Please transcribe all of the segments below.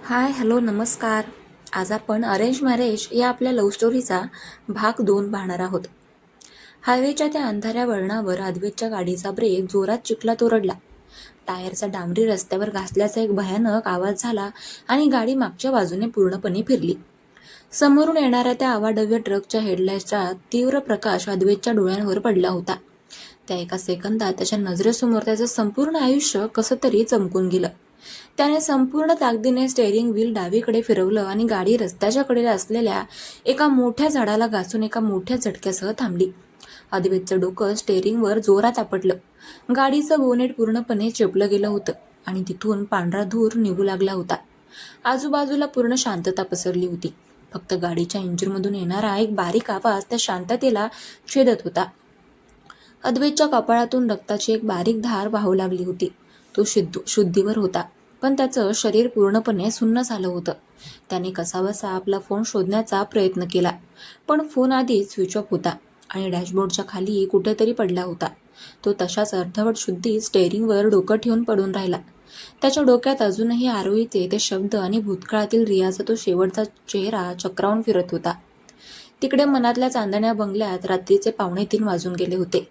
Hi hello नमस्कार. आज आपण अरेंज मॅरेज या आपल्या लव्ह स्टोरीचा भाग 2 पाहणार आहोत. हायवेच्या त्या अंधाऱ्या वळणावर अद्वैतच्या गाडीचा ब्रेक जोरात चिखलात ओरडला. टायरचा डांबरी रस्त्यावर घासल्याचा एक भयानक आवाज झाला आणि गाडी मागच्या बाजूने पूर्णपणे फिरली. समोरून येणाऱ्या त्या अवाढव्य ट्रकच्या हेडलाईट्सचा तीव्र प्रकाश अद्वैतच्या डोळ्यांवर पडला होता. त्या एका सेकंदात त्याच्या नजरेसमोर त्याचं संपूर्ण आयुष्य कसं तरी चमकून गेलं. त्याने संपूर्ण ताकदीने स्टेअरिंग व्हील डावीकडे फिरवलं आणि गाडी रस्त्याच्या कडेला असलेल्या एका मोठ्या झाडाला घासून एका मोठ्या झटक्यासह थांबली. अद्वैतचं डोकं स्टेअरिंगवर जोरात आपटलं. गाडीचं बोनेट पूर्णपणे चेपलं गेलं होतं आणि तिथून पांढरा धूर निघू लागला होता. आजूबाजूला पूर्ण शांतता पसरली होती. फक्त गाडीच्या इंजिनमधून येणारा एक बारीक आवाज त्या शांततेला छेदत होता. अद्वैतच्या कपाळातून रक्ताची एक बारीक धार वाहू लागली होती. तो शुद्धीवर होता, पण त्याचं शरीर पूर्णपणे सुन्न झालं होतं. त्याने कसाबसा आपला फोन शोधण्याचा प्रयत्न केला, पण फोन आधीच स्विच ऑफ होता आणि डॅशबोर्डच्या खाली कुठेतरी पडला होता. तो तशाच अर्धवट शुद्धीत स्टेअरिंगवर डोकं ठेवून पडून राहिला. त्याच्या डोक्यात अजूनही आरोहीचे ते शब्द आणि भूतकाळातील रियाचा तो शेवटचा चेहरा चक्रावून फिरत होता. तिकडे मनातल्या चांदण्या बंगल्यात रात्रीचे 2:45 वाजून गेले होते.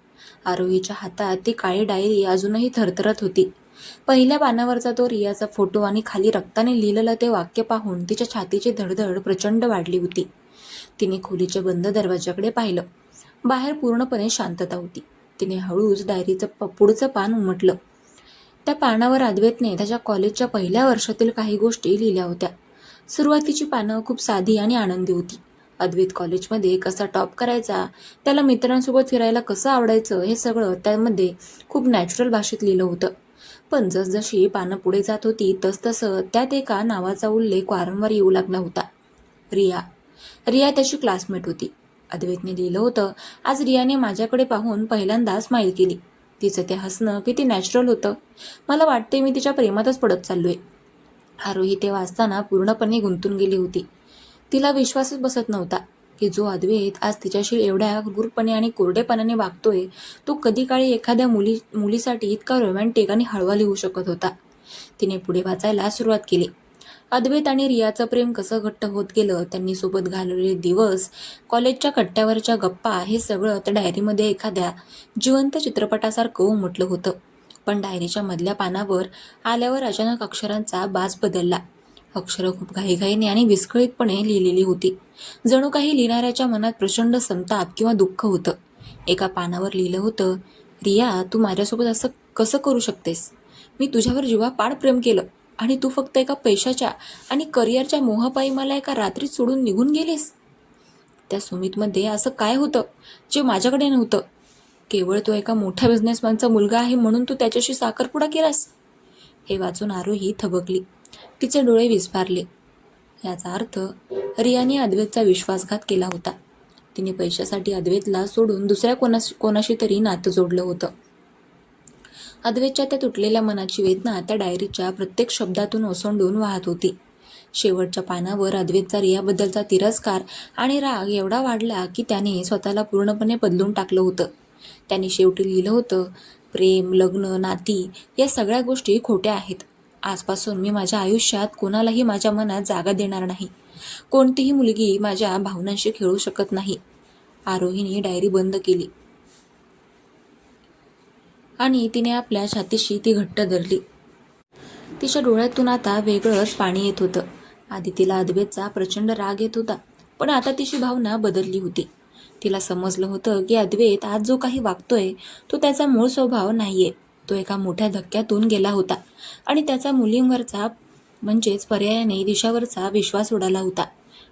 आरोहीच्या हातात ती काळी डायरी अजूनही थरथरत होती. पहिल्या पानावरचा तो रियाचा फोटो आणि खाली रक्ताने लिहिलेलं ते वाक्य पाहून तिच्या छातीची धडधड प्रचंड वाढली होती. तिने खोलीच्या बंद दरवाजाकडे पाहिलं. बाहेर पूर्णपणे शांतता होती. तिने हळूच डायरीचं पुढचं पान उमटलं. त्या पानावर अद्वैतने त्याच्या कॉलेजच्या पहिल्या वर्षातील काही गोष्टी लिहिल्या होत्या. सुरुवातीची पानं खूप साधी आणि आनंदी होती. अद्वैत कॉलेजमध्ये कसा टॉप करायचा, त्याला मित्रांसोबत फिरायला कसं आवडायचं, हे सगळं त्यामध्ये खूप नॅचरल भाषेत लिहिलं होतं. पण जसजशी पानं पुढे जात होती तसतसं त्यात एका नावाचा उल्लेख वारंवार येऊ लागला होता. रिया. रिया त्याची क्लासमेट होती. अद्वैतने लिहिलं होतं, आज रियाने माझ्याकडे पाहून पहिल्यांदा स्माईल केली. तिचं ते हसणं किती नॅचरल होतं. मला वाटते मी तिच्या प्रेमातच पडत चाललोय. आरोही ते वाचताना पूर्णपणे गुंतून गेली होती. तिला विश्वासच बसत नव्हता की जो अद्वैत आज तिच्याशी एवढ्या क्रूरपणे आणि कोरडेपणाने वागतोय, तो कधी काळी एखाद्या मुलीसाठी इतका रोमॅन्टिक आणि हळवा लिहू शकत होता. तिने पुढे वाचायला सुरुवात केली. अद्वैत आणि रियाचं प्रेम कसं घट्ट होत गेलं, त्यांनी सोबत घालवलेले दिवस, कॉलेजच्या कट्ट्यावरच्या गप्पा, हे सगळं त्या डायरीमध्ये एखाद्या जिवंत चित्रपटासारखं उमटलं होतं. पण डायरीच्या मधल्या पानावर आल्यावर अचानक अक्षरांचा बाज बदलला. अक्षरं खूप घाईघाईने आणि विस्कळीतपणे लिहिलेली होती. जणू काही लिहिणाऱ्याच्या मनात प्रचंड संताप किंवा दुःख होतं. एका पानावर लिहिलं होतं, रिया, तू माझ्यासोबत असं कसं करू शकतेस? मी तुझ्यावर जीवापाड प्रेम केलं आणि तू फक्त एका पैशाच्या आणि करिअरच्या मोहापायी मला एका रात्रीत सोडून निघून गेलीस. त्या सुमितमध्ये असं काय होतं जे माझ्याकडे नव्हतं? केवळ तो एका मोठ्या बिझनेसमॅनचा मुलगा आहे म्हणून तू त्याच्याशी साखरपुडा केलास? हे वाचून आरोही थबकली. तिचे डोळे विस्फारले. याचा अर्थ रियाने अद्वैतचा विश्वासघात केला होता. तिने पैशासाठी अद्वैतला सोडून दुसऱ्या कोणाशी तरी नातं जोडलं होतं. अद्वैतच्या त्या तुटलेल्या मनाची वेदना त्या डायरीच्या प्रत्येक शब्दातून ओसंडून वाहत होती. शेवटच्या पानावर अद्वैतचा रियाबद्दलचा तिरस्कार आणि राग एवढा वाढला की त्याने स्वतःला पूर्णपणे बदलून टाकलं होतं. त्याने शेवटी लिहिलं होतं, प्रेम, लग्न, नाती या सगळ्या गोष्टी खोट्या आहेत. आजपासून मी माझ्या आयुष्यात कोणालाही माझ्या मनात जागा देणार नाही. कोणतीही मुलगी माझ्या भावनांशी खेळू शकत नाही. आरोहीने डायरी बंद केली आणि तिने आपल्या छातीशी ती घट्ट धरली. तिच्या डोळ्यातून आता वेगळंच पाणी येत होतं. आधी तिला अद्वैतचा प्रचंड राग येत होता, पण आता तिची भावना बदलली होती. तिला समजलं होतं की अद्वैत आज जो काही वागतोय तो त्याचा मूळ स्वभाव नाहीये. तो एका मोठ्या धक्क्यातून गेला होता आणि त्याचा मुलींवरचा म्हणजेच पर्यायाने दिशावरचा विश्वास उडाला होता.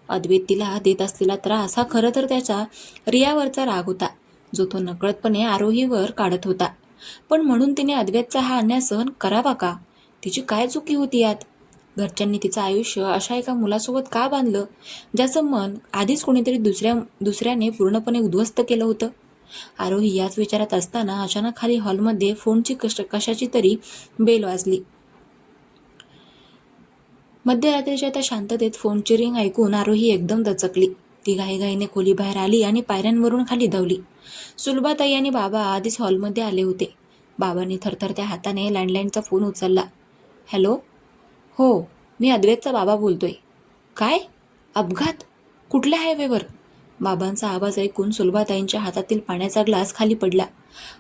अद्वैत तिला देत असलेला त्रास हा खरं तर त्याचा रियावरचा राग होता, जो तो नकळतपणे आरोहीवर काढत होता. पण म्हणून तिने अद्वैतचा हा अन्याय सहन करावा का? तिची काय चुकी होती यात? घरच्यांनी तिचं आयुष्य अशा एका मुलासोबत का बांधलं, ज्याचं मन आधीच कोणीतरी दुसऱ्याने पूर्णपणे उद्ध्वस्त केलं होतं? आरोही याच विचारात असताना अचानक खाली हॉलमध्ये फोनची कशाची तरी बेल वाजली. मध्यरात्रीच्या त्या शांततेत फोनची रिंग ऐकून आरोही एकदम दचकली. ती घाईघाईने खोलीबाहेर आली आणि पायऱ्यांवरून खाली धावली. सुलभाताई आणि बाबा आधीच हॉलमध्ये आले होते. बाबांनी थरथरत्या हाताने लँडलाईनचा फोन उचलला. हॅलो? हो, मी अद्वैतचा बाबा बोलतोय. काय? अपघात? कुठल्या हायवेवर? बाबांचा आवाज ऐकून सुलभाताईंच्या हातातील पाण्याचा ग्लास खाली पडला.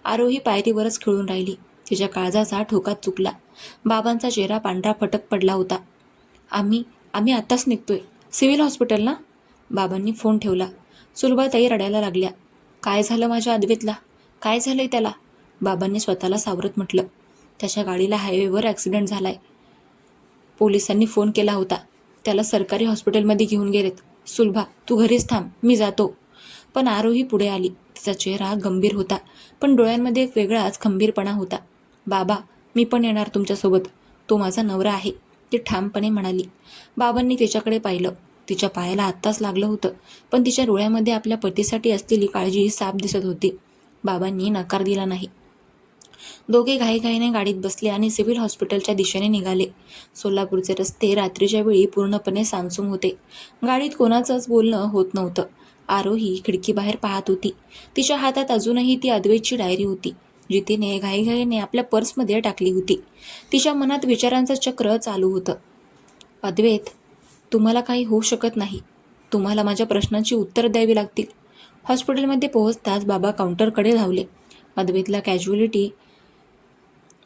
आरोही पायरीवरच खिळून राहिली. तिच्या काळजाचा ठोकाच चुकला. बाबांचा चेहरा पांढरा फटक पडला होता. आम्ही आम्ही आत्ताच निघतोय. सिव्हिल हॉस्पिटल ना? बाबांनी फोन ठेवला. सुलभाताई रडायला लागल्या. काय झालं माझ्या अद्वैतला? काय झालंय त्याला? बाबांनी स्वतःला सावरत म्हटलं. त्याच्या गाडीला हायवेवर ॲक्सिडेंट झालाय. पोलिसांनी फोन केला होता. त्याला सरकारी हॉस्पिटलमध्ये घेऊन गेलेत. सुलभा, तू घरीच थांब, मी जातो. पण आरोही पुढे आली. तिचा चेहरा गंभीर होता, पण डोळ्यांमध्ये एक वेगळाच खंबीरपणा होता. बाबा, मी पण येणार तुमच्यासोबत. तो माझा नवरा आहे, ती ठामपणे म्हणाली. बाबांनी तिच्याकडे पाहिलं. तिच्या पायाला आत्ताच लागलं होतं, पण तिच्या डोळ्यामध्ये आपल्या पतीसाठी असलेली काळजी साफ दिसत होती. बाबांनी नकार दिला नाही. दोघे घाईघाईने गाडीत बसले आणि सिव्हिल हॉस्पिटलच्या दिशेने निघाले. सोलापूरचे रस्ते रात्रीच्या वेळी पूर्णपणे सामसूम होते. गाडीत कोणाचंच बोलणं होत नव्हतं. आरोही खिडकीबाहेर पाहत होती. तिच्या हातात अजूनही ती अद्वैतची डायरी होती, जी तिने घाईघाईने आपल्या पर्समध्ये टाकली होती. तिच्या मनात विचारांचं चक्र चालू होतं. अद्वैत, तुम्हाला काही होऊ शकत नाही. तुम्हाला माझ्या प्रश्नांची उत्तर द्यावी लागतील. हॉस्पिटलमध्ये पोहोचताच बाबा काउंटरकडे धावले. अद्वैतला कॅज्युअलिटी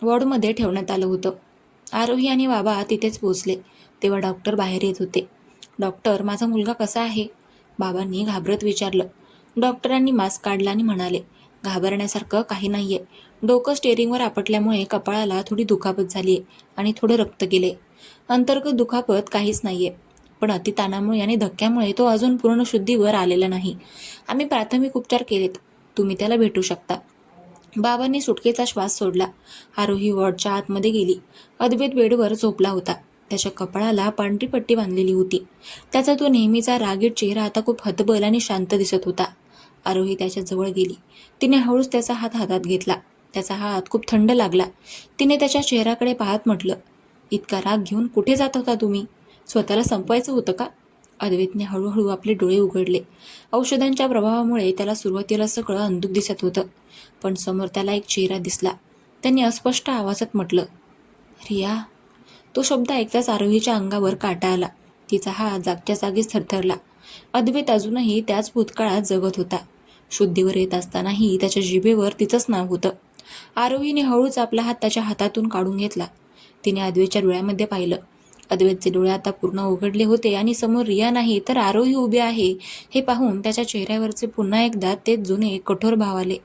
वॉर्डमध्ये ठेवण्यात आलं होतं. आरोही आणि बाबा तिथेच पोहोचले तेव्हा डॉक्टर बाहेर येत होते. डॉक्टर, माझा मुलगा कसा आहे? बाबांनी घाबरत विचारलं. डॉक्टरांनी मास्क काढला आणि म्हणाले, घाबरण्यासारखं काही नाहीये. डोकं स्टेअरिंगवर आपटल्यामुळे कपाळाला थोडी दुखापत झालीये आणि थोडं रक्त गेले. अंतर्गत दुखापत काहीच नाहीये, पण अतिताणामुळे आणि धक्क्यामुळे तो अजून पूर्ण शुद्धीवर आलेला नाही. आम्ही प्राथमिक उपचार केलेत. तुम्ही त्याला भेटू शकता. बाबांनी सुटकेचा श्वास सोडला. आरोही वॉर्डच्या आतमध्ये गेली. अद्वैत बेडवर झोपला होता. त्याच्या कपाळाला पांढरी पट्टी बांधलेली होती. त्याचा तो नेहमीचा रागीट चेहरा आता खूप हतबल आणि शांत दिसत होता. आरोही त्याच्या जवळ गेली. तिने हळूच त्याचा हात हातात घेतला. त्याचा हात खूप थंड लागला. तिने त्याच्या चेहऱ्याकडे पाहत म्हटलं, इतका राग घेऊन कुठे जात होता तुम्ही? स्वतःला संपवायचं होतं का? अद्वैतने हळूहळू आपले डोळे उघडले. औषधांच्या प्रभावामुळे त्याला सुरुवातीला सगळं अंधुक दिसत होतं, पण समोर त्याला एक चेहरा दिसला. त्यांनी अस्पष्ट आवाजात म्हटलं, रिया. तो शब्द ऐकताच आरोहीच्या अंगावर काटा आला. तिचा हात जागच्या जागीच थरथरला. अद्वैत अजूनही त्याच भूतकाळात जगत होता. शुद्धीवर येत असतानाही त्याच्या जिभेवर तिचंच नाव होतं. आरोहीने हळूच आपला हात त्याच्या हातातून काढून घेतला. तिने अद्वैतच्या डोळ्यामध्ये पाहिलं. अद्वैतचे डोळे आता पूर्ण उघडले होते आणि समोर रिया नाही तर आरोही उभी आहे हे पाहून त्याच्या चेहऱ्यावरचे पुन्हा एकदा तेच जुने कठोर भाव आले.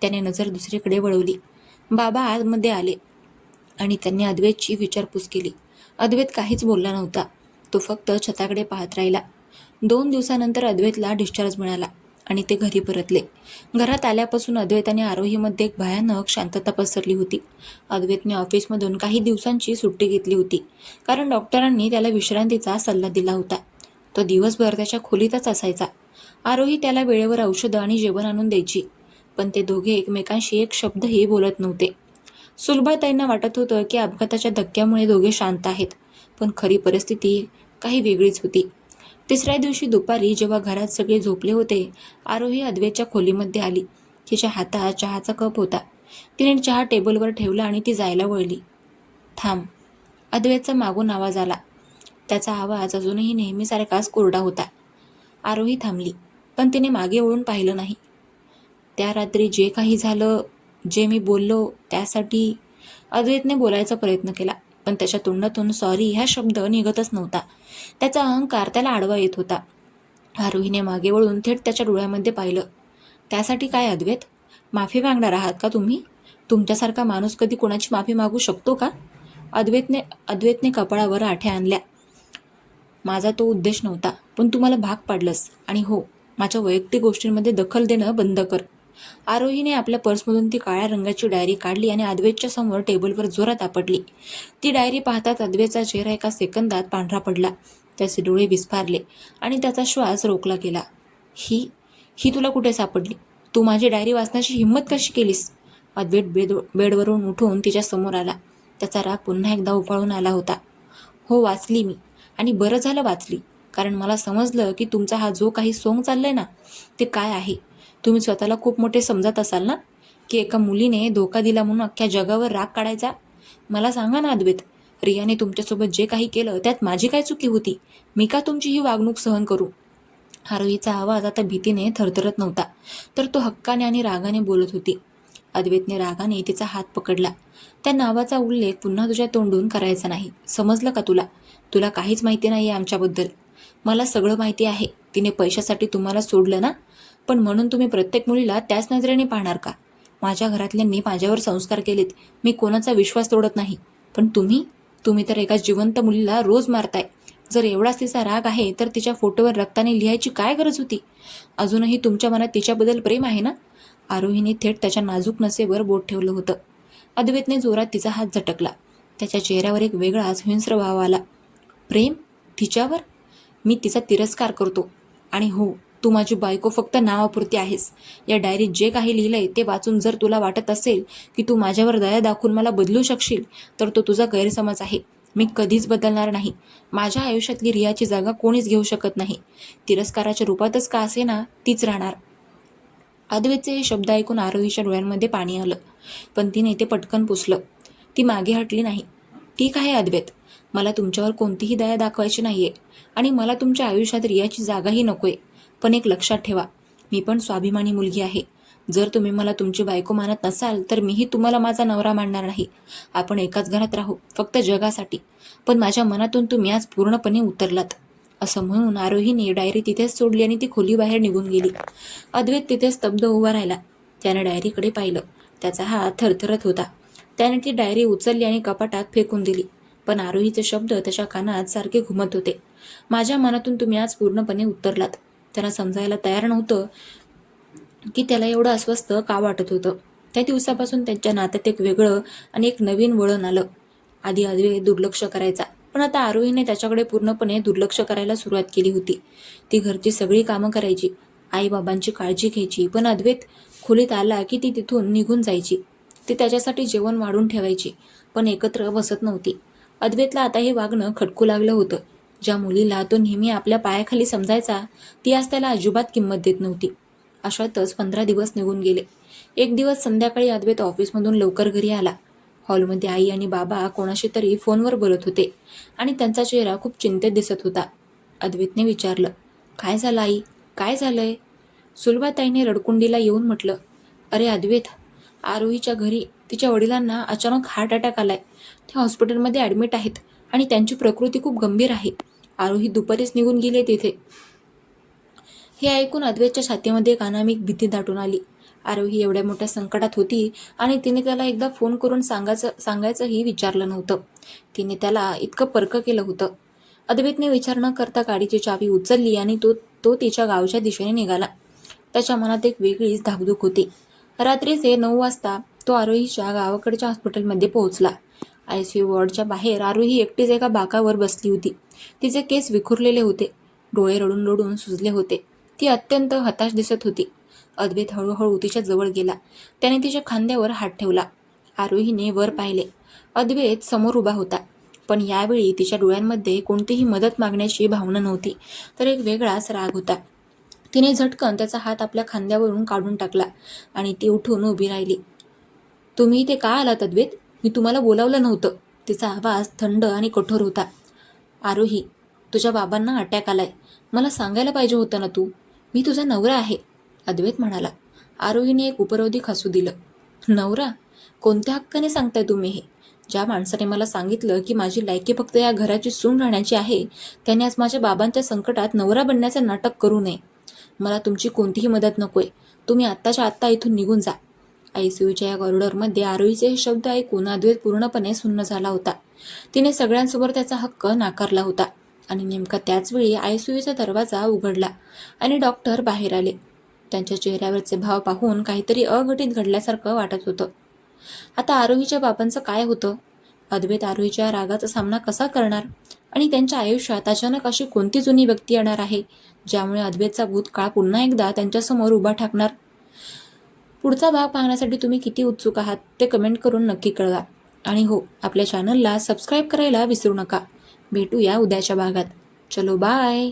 त्याने नजर दुसरीकडे वळवली. बाबा आतमध्ये आले आणि त्यांनी अद्वैतची विचारपूस केली. अद्वैत काहीच बोलला नव्हता. तो फक्त छताकडे पाहत राहिला. 2 दिवसानंतर अद्वैतला डिस्चार्ज मिळाला आणि ते घरी परतले. घरात आल्यापासून अद्वैत आणि आरोहीमध्ये एक भयानक शांतता पसरली होती. अद्वैतने ऑफिसमधून काही दिवसांची सुट्टी घेतली होती, कारण डॉक्टरांनी त्याला विश्रांतीचा सल्ला दिला होता. तो दिवसभर त्याच्या खोलीतच असायचा. आरोही त्याला वेळेवर औषधं आणि जेवण आणून द्यायची, पण ते दोघे एकमेकांशी एक शब्दही बोलत नव्हते. सुलभाताईंना वाटत होतं की अपघाताच्या धक्क्यामुळे दोघे शांत आहेत, पण खरी परिस्थिती काही वेगळीच होती. तिसऱ्या दिवशी दुपारी जेव्हा घरात सगळे झोपले होते, आरोही अद्वैतच्या खोलीमध्ये आली. तिच्या हातात चहाचा कप होता. तिने चहा टेबलवर ठेवला आणि ती जायला वळली. थांब. अद्वैतचा मागून आवाज आला. त्याचा आवाज अजूनही नेहमीसारखाच कोरडा होता. आरोही थांबली, पण तिने मागे वळून पाहिलं नाही. त्या रात्री जे काही झालं, जे मी बोललो त्यासाठी, अद्वैतने बोलायचा प्रयत्न केला, पण त्याच्या तोंडातून सॉरी हा शब्द निघतच नव्हता. त्याचा अहंकार त्याला आडवा येत होता. आरोहीने मागे वळून थेट त्याच्या डोळ्यामध्ये पाहिलं. त्यासाठी काय अद्वैत? माफी मागणार आहात का तुम्ही? तुमच्यासारखा माणूस कधी कोणाची माफी मागू शकतो का? अद्वैतने कपाळावर आठ्या आणल्या. माझा तो उद्देश नव्हता, पण तू मला भाग पाडलंस. आणि हो, माझ्या वैयक्तिक गोष्टींमध्ये दखल देणं बंद कर. आरोहीने आपल्या पर्समधून ती काळ्या रंगाची डायरी काढली आणि अद्वैतच्या समोर टेबलवर जोरात आपटली. ती डायरी पाहताच अद्वैतचा चेहरा एका सेकंदात पांढरा पडला. त्याचे डोळे विस्फारले आणि त्याचा श्वास रोखला गेला. ही तुला कुठे सापडली? तू माझी डायरी वाचण्याची हिंमत कशी केलीस? अद्वैत बेडवरून उठून तिच्या समोर आला. त्याचा राग पुन्हा एकदा उफाळून आला होता. हो, वाचली मी, आणि बरं झालं वाचली, कारण मला समजलं की तुमचा हा जो काही सोंग चाललाय ना, ते काय आहे. तुम्ही स्वतःला खूप मोठे समजत असाल ना, की एका मुलीने धोका दिला म्हणून अख्ख्या जगावर राग काढायचा. मला सांगा ना अद्वैत, रियाने तुमच्यासोबत जे काही केलं त्यात माझी काय चुकी होती? मी का तुमची ही वागणूक सहन करू? आरोहीचा आवाज आता भीतीने थरथरत नव्हता, तर तो हक्काने आणि रागाने बोलत होती. अद्वैतने रागाने तिचा हात पकडला. त्या नावाचा उल्लेख पुन्हा तुझ्या तोंडून करायचा नाही, समजलं का तुला? तुला काहीच माहिती नाही आमच्याबद्दल. मला सगळं माहिती आहे. तिने पैशासाठी तुम्हाला सोडलं ना, पण म्हणून तुम्ही प्रत्येक मुलीला त्याच नजरेने पाहणार का? माझ्या घरातल्यांनी माझ्यावर संस्कार केलेत. मी कोणाचा विश्वास तोडत नाही. पण तुम्ही तर एका जिवंत मुलीला रोज मारताय. जर एवढाच तिचा राग आहे तर तिच्या फोटोवर रक्ताने लिहायची काय गरज होती? अजूनही तुमच्या मनात तिच्याबद्दल प्रेम आहे ना? आरोहीने थेट त्याच्या नाजूक नसेवर बोट ठेवलं होतं. अद्वैतने जोरात तिचा हात झटकला. त्याच्या चेहऱ्यावर एक वेगळाच हिंस्र भाव आला. प्रेम? तिच्यावर? मी तिचा तिरस्कार करतो. आणि हो, तू माझी बायको फक्त नावापुरती आहेस. या डायरीत जे काही लिहिलंय ते वाचून जर तुला वाटत असेल की तू माझ्यावर दया दाखवून मला बदलू शकशील, तर तो तुझा गैरसमज आहे. मी कधीच बदलणार नाही. माझ्या आयुष्यातली रियाची जागा कोणीच घेऊ शकत नाही. तिरस्काराच्या रूपातच का असेना तीच राहणार. अद्वैतचे हे शब्द ऐकून आरोहीच्या डोळ्यांमध्ये पाणी आलं, पण तिने ते पटकन पुसलं. ती मागे हटली नाही. ठीक आहे अद्वैत, मला तुमच्यावर कोणतीही दया दाखवायची नाहीये आणि मला तुमच्या आयुष्यात रियाची जागाही नकोय. पण एक लक्षात ठेवा, मी पण स्वाभिमानी मुलगी आहे. जर तुम्ही मला तुमची बायको मानत नसाल तर मीही तुम्हाला माझा नवरा मानणार नाही. आपण एकाच घरात राहू, फक्त जगासाठी. पण माझ्या मनातून तुम्ही आज पूर्णपणे उतरलात. असं म्हणून आरोहीने डायरी तिथेच सोडली आणि ती खोलीबाहेर निघून गेली. अद्वैत तिथे स्तब्ध उभा राहिला. त्याने डायरीकडे पाहिलं. त्याचा हात थरथरत होता. त्याने ती डायरी उचलली आणि कपाटात फेकून दिली. पण आरोहीचे शब्द त्याच्या कानात सारखे घुमत होते. माझ्या मनातून तुम्ही आज पूर्णपणे उतरलात. त्याला समजायला तयार नव्हतं की त्याला एवढं अस्वस्थ का वाटत होतं. त्या दिवसापासून त्यांच्या नात्यात एक वेगळं आणि एक नवीन वळण आलं. आधी अद्वैत दुर्लक्ष करायचा, पण आता आरोहीने त्याच्याकडे पूर्णपणे दुर्लक्ष करायला सुरुवात केली होती. ती घरची सगळी कामं करायची, आईबाबांची काळजी घ्यायची, पण अद्वैत खोलीत आला की ती तिथून निघून जायची. ती त्याच्यासाठी जेवण वाढून ठेवायची, पण एकत्र बसत नव्हती. अद्वैतला आता हे वागणं खटकू लागलं होतं. ज्या मुलीला तो नेहमी आपल्या पायाखाली समजायचा, ती आज त्याला अजिबात किंमत देत नव्हती. अशातच 15 दिवस निघून गेले. एक दिवस संध्याकाळी अद्वैत ऑफिसमधून लवकर घरी आला. हॉलमध्ये आई आणि बाबा कोणाशी तरी फोनवर बोलत होते आणि त्यांचा चेहरा खूप चिंतेत दिसत होता. अद्वैतने विचारलं, काय झालं आई? काय झालंय? सुलभाताईने रडकुंडीला येऊन म्हटलं, अरे अद्वैत, आरोहीच्या घरी तिच्या वडिलांना अचानक हार्ट अटॅक आलाय. ते हॉस्पिटलमध्ये ॲडमिट आहेत आणि त्यांची प्रकृती खूप गंभीर आहे. आरोही दुपारीच निघून गेली तिथे. हे ऐकून अद्वैतच्या छातीमध्ये एक अनामिक भीती दाटून आली. आरोही एवढ्या मोठ्या संकटात होती आणि तिने त्याला एकदा फोन करून सांगायचंही विचारलं नव्हतं. तिने त्याला इतकं परक केलं होतं. अद्वैतने विचार न करता गाडीची चावी उचलली आणि तो तिच्या गावच्या दिशेने निघाला. त्याच्या मनात एक वेगळीच धाकधूक होती. रात्रीचे 9 वाजता तो आरोहीच्या गावाकडच्या हॉस्पिटलमध्ये पोहोचला. ICU वॉर्डच्या बाहेर आरोही एकटीच एका बाकावर बसली होती. तिचे केस विखुरलेले होते. डोळे रडून रडून सुजले होते. ती अत्यंत हताश दिसत होती. अद्वैत हळूहळू तिच्या जवळ गेला. त्याने तिच्या खांद्यावर हात ठेवला. आरोहीने वर पाहिले. अद्वैत समोर उभा होता, पण यावेळी तिच्या डोळ्यांमध्ये कोणतीही मदत मागण्याची भावना नव्हती, तर एक वेगळाच राग होता. तिने झटकन त्याचा हात आपल्या खांद्यावरून काढून टाकला आणि ती उठून उभी राहिली. तुम्ही इथे का आलात अद्वैत? मी तुम्हाला बोलावलं नव्हतं. तिचा आवाज थंड आणि कठोर होता. आरोही, तुझ्या बाबांना अटॅक आलाय. मला सांगायला पाहिजे होतं ना तू. मी तुझा नवरा आहे, अद्वैत म्हणाला. आरोहीने एक उपरोधिक हसू दिलं. नवरा? कोणत्या हक्काने सांगताय तुम्ही हे? ज्या माणसाने मला सांगितलं की माझी लायकी फक्त या घराची सून राहण्याची आहे, त्याने आज माझ्या बाबांच्या संकटात नवरा बनण्याचे नाटक करू नये. मला तुमची कोणतीही मदत नकोय. तुम्ही आत्ताच्या आत्ता इथून निघून जा. ICUच्या या कॉरिडॉरमध्ये आरोहीचे हे शब्द ऐकून अद्वैत पूर्णपणे सुन्न झाला होता. तिने सगळ्यांसमोर त्याचा हक्क नाकारला होता आणि नेमका त्याच वेळी ICUचा दरवाजा उघडला आणि डॉक्टर बाहेर आले. त्यांच्या चेहऱ्यावरचे भाव पाहून काहीतरी अघटित घडल्यासारखं वाटत होतं. आता आरोहीच्या बाबांचं काय होतं? अद्वैत आरोहीच्या रागाचा सामना कसा करणार? आणि त्यांच्या आयुष्यात अचानक अशी कोणती जुनी व्यक्ती येणार आहे ज्यामुळे अद्वैतचा भूतकाळ पुन्हा एकदा त्यांच्यासमोर उभा ठाकणार? पुढचा भाग पाहण्यासाठी तुम्ही किती उत्सुक आहात ते कमेंट करून नक्की कळवा. आणि हो, आपल्या चॅनलला सबस्क्राईब करायला विसरू नका. भेटूया उद्याच्या भागात. चलो बाय.